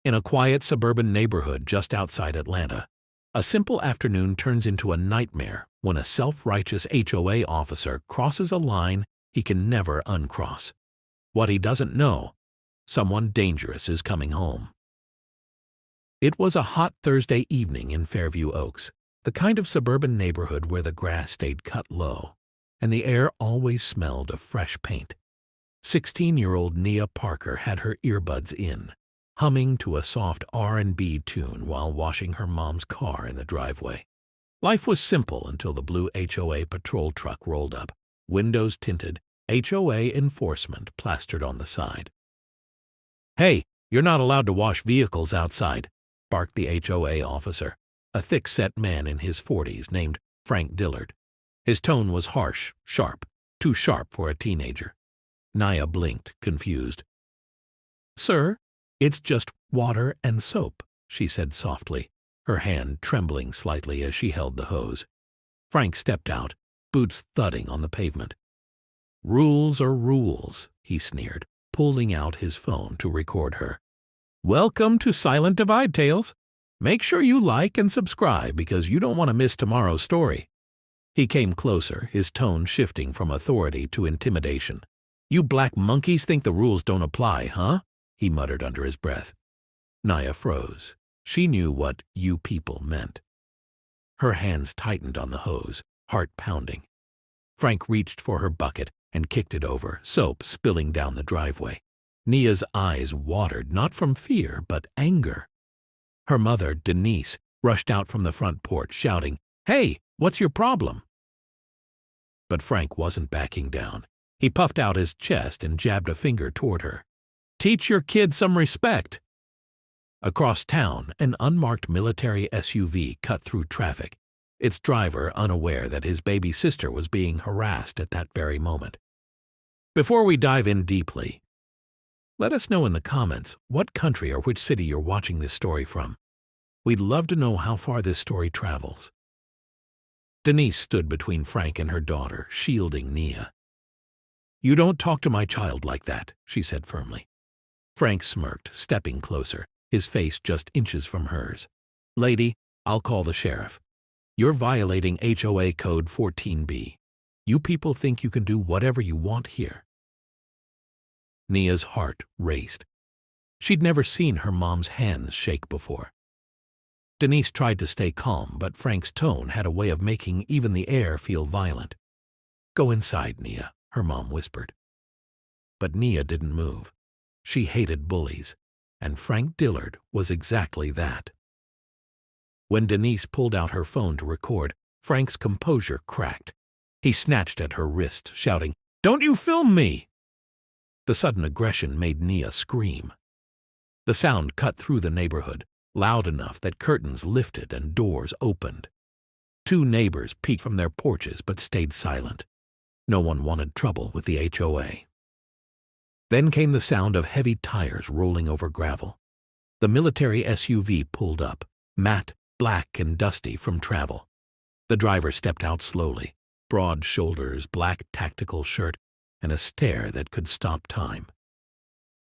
In a quiet suburban neighborhood just outside Atlanta, a simple afternoon turns into a nightmare when a self-righteous HOA officer crosses a line he can never uncross. What he doesn't know, someone dangerous is coming home. It was a hot Thursday evening in Fairview Oaks, the kind of suburban neighborhood where the grass stayed cut low, and the air always smelled of fresh paint. 16-year-old Nia Parker had her earbuds in, humming to a soft R&B tune while washing her mom's car in the driveway. Life was simple until the blue HOA patrol truck rolled up, windows tinted, HOA enforcement plastered on the side. "Hey, you're not allowed to wash vehicles outside," barked the HOA officer, a thick-set man in his 40s named Frank Dillard. His tone was harsh, sharp, too sharp for a teenager. Nia blinked, confused. "Sir, it's just water and soap," she said softly, her hand trembling slightly as she held the hose. Frank stepped out, boots thudding on the pavement. "Rules are rules," he sneered, pulling out his phone to record her. "Welcome to Silent Divide Tales. Make sure you like and subscribe because you don't want to miss tomorrow's story." He came closer, his tone shifting from authority to intimidation. "You black monkeys think the rules don't apply, huh?" he muttered under his breath. Nia froze. She knew what "you people" meant. Her hands tightened on the hose, heart pounding. Frank reached for her bucket and kicked it over, soap spilling down the driveway. Nia's eyes watered, not from fear, but anger. Her mother, Denise, rushed out from the front porch, shouting, "Hey, what's your problem?" But Frank wasn't backing down. He puffed out his chest and jabbed a finger toward her. "Teach your kid some respect." Across town, an unmarked military SUV cut through traffic, its driver unaware that his baby sister was being harassed at that very moment. Before we dive in deeply, let us know in the comments what country or which city you're watching this story from. We'd love to know how far this story travels. Denise stood between Frank and her daughter, shielding Nia. "You don't talk to my child like that," she said firmly. Frank smirked, stepping closer, his face just inches from hers. "Lady, I'll call the sheriff. You're violating HOA Code 14B. You people think you can do whatever you want here." Nia's heart raced. She'd never seen her mom's hands shake before. Denise tried to stay calm, but Frank's tone had a way of making even the air feel violent. "Go inside, Nia," her mom whispered. But Nia didn't move. She hated bullies, and Frank Dillard was exactly that. When Denise pulled out her phone to record, Frank's composure cracked. He snatched at her wrist, shouting, "Don't you film me!" The sudden aggression made Nia scream. The sound cut through the neighborhood, loud enough that curtains lifted and doors opened. Two neighbors peeked from their porches but stayed silent. No one wanted trouble with the HOA. Then came the sound of heavy tires rolling over gravel. The military SUV pulled up, matte, black and dusty from travel. The driver stepped out slowly, broad shoulders, black tactical shirt, and a stare that could stop time.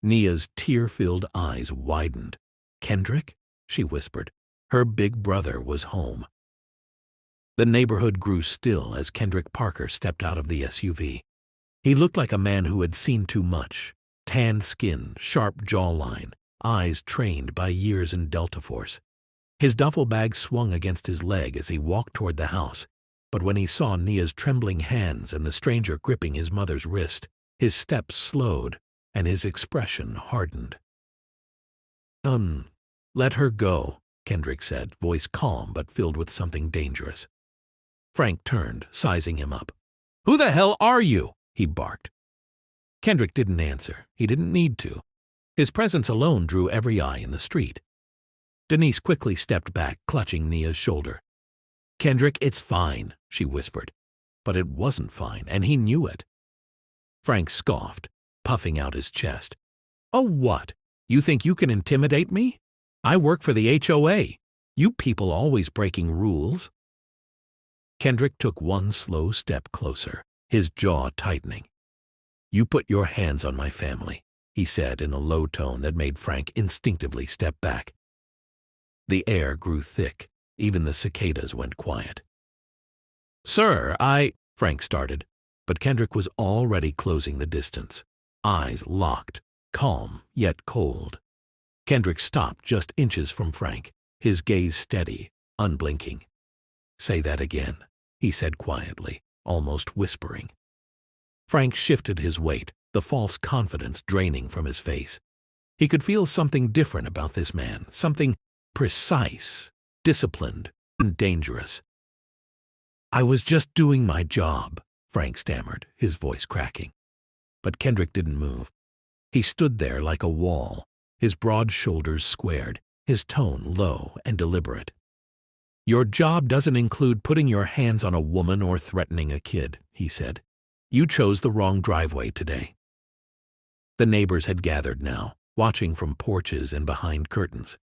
Nia's tear-filled eyes widened. "Kendrick?" she whispered. Her big brother was home. The neighborhood grew still as Kendrick Parker stepped out of the SUV. He looked like a man who had seen too much. Tanned skin, sharp jawline, eyes trained by years in Delta Force. His duffel bag swung against his leg as he walked toward the house, but when he saw Nia's trembling hands and the stranger gripping his mother's wrist, his steps slowed and his expression hardened. Let her go," Kendrick said, voice calm but filled with something dangerous. Frank turned, sizing him up. "Who the hell are you?" he barked. Kendrick didn't answer. He didn't need to. His presence alone drew every eye in the street. Denise quickly stepped back, clutching Nia's shoulder. "Kendrick, it's fine," she whispered. But it wasn't fine, and he knew it. Frank scoffed, puffing out his chest. "Oh, what? You think you can intimidate me? I work for the HOA. You people always breaking rules." Kendrick took one slow step closer, his jaw tightening. "You put your hands on my family, he said in a low tone that made Frank instinctively step back. The air grew thick. Even the cicadas went quiet. "Sir, Frank started, but Kendrick was already closing the distance, eyes locked, calm yet cold. Kendrick stopped just inches from Frank, his gaze steady, unblinking. "Say that again," he said quietly, almost whispering. Frank shifted his weight, the false confidence draining from his face. He could feel something different about this man, something precise, disciplined, and dangerous. "I was just doing my job," Frank stammered, his voice cracking. But Kendrick didn't move. He stood there like a wall, his broad shoulders squared, his tone low and deliberate. "Your job doesn't include putting your hands on a woman or threatening a kid," he said. "You chose the wrong driveway today." The neighbors had gathered now, watching from porches and behind curtains.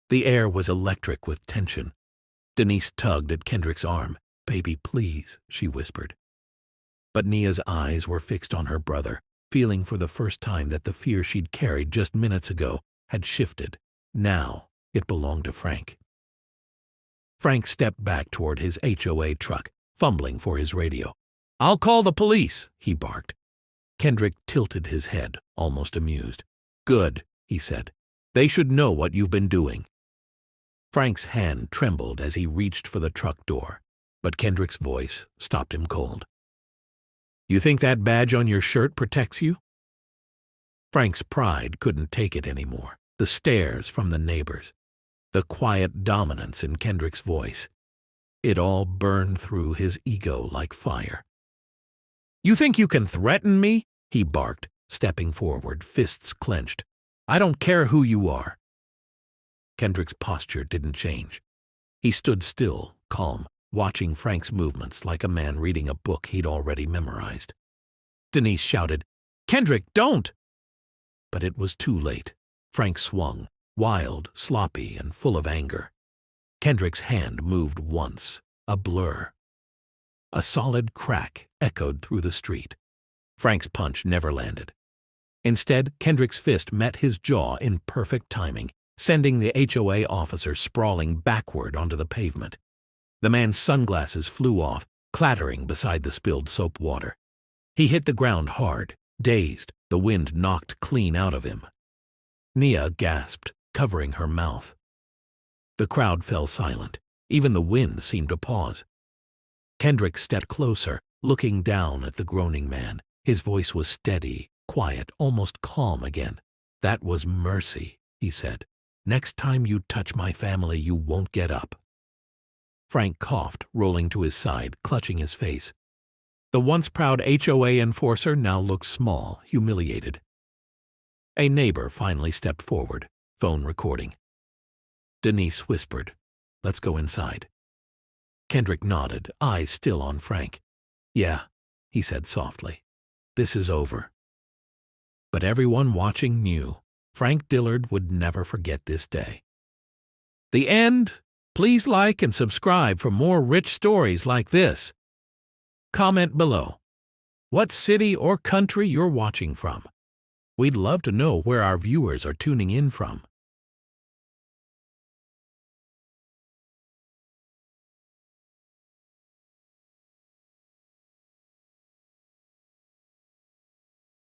The air was electric with tension. Denise tugged at Kendrick's arm. "Baby, please," she whispered. But Nia's eyes were fixed on her brother, feeling for the first time that the fear she'd carried just minutes ago had shifted. Now it belonged to Frank. Frank stepped back toward his HOA truck, fumbling for his radio. "I'll call the police," he barked. Kendrick tilted his head, almost amused. "Good," he said. "They should know what you've been doing." Frank's hand trembled as he reached for the truck door, but Kendrick's voice stopped him cold. "You think that badge on your shirt protects you?" Frank's pride couldn't take it anymore. The stares from the neighbors, the quiet dominance in Kendrick's voice. It all burned through his ego like fire. "You think you can threaten me?" he barked, stepping forward, fists clenched. "I don't care who you are." Kendrick's posture didn't change. He stood still, calm, watching Frank's movements like a man reading a book he'd already memorized. Denise shouted, "Kendrick, don't!" But it was too late. Frank swung, wild, sloppy, and full of anger. Kendrick's hand moved once, a blur. A solid crack echoed through the street. Frank's punch never landed. Instead, Kendrick's fist met his jaw in perfect timing, sending the HOA officer sprawling backward onto the pavement. The man's sunglasses flew off, clattering beside the spilled soap water. He hit the ground hard, dazed, the wind knocked clean out of him. Nia gasped, covering her mouth. The crowd fell silent. Even the wind seemed to pause. Kendrick stepped closer, looking down at the groaning man. His voice was steady, quiet, almost calm again. "That was mercy," he said. "Next time you touch my family, you won't get up." Frank coughed, rolling to his side, clutching his face. The once proud HOA enforcer now looked small, humiliated. A neighbor finally stepped forward, phone recording. Denise whispered, "Let's go inside." Kendrick nodded, eyes still on Frank. "Yeah," he said softly. "This is over." But everyone watching knew Frank Dillard would never forget this day. The end. Please like and subscribe for more rich stories like this. Comment below what city or country you're watching from. We'd love to know where our viewers are tuning in from.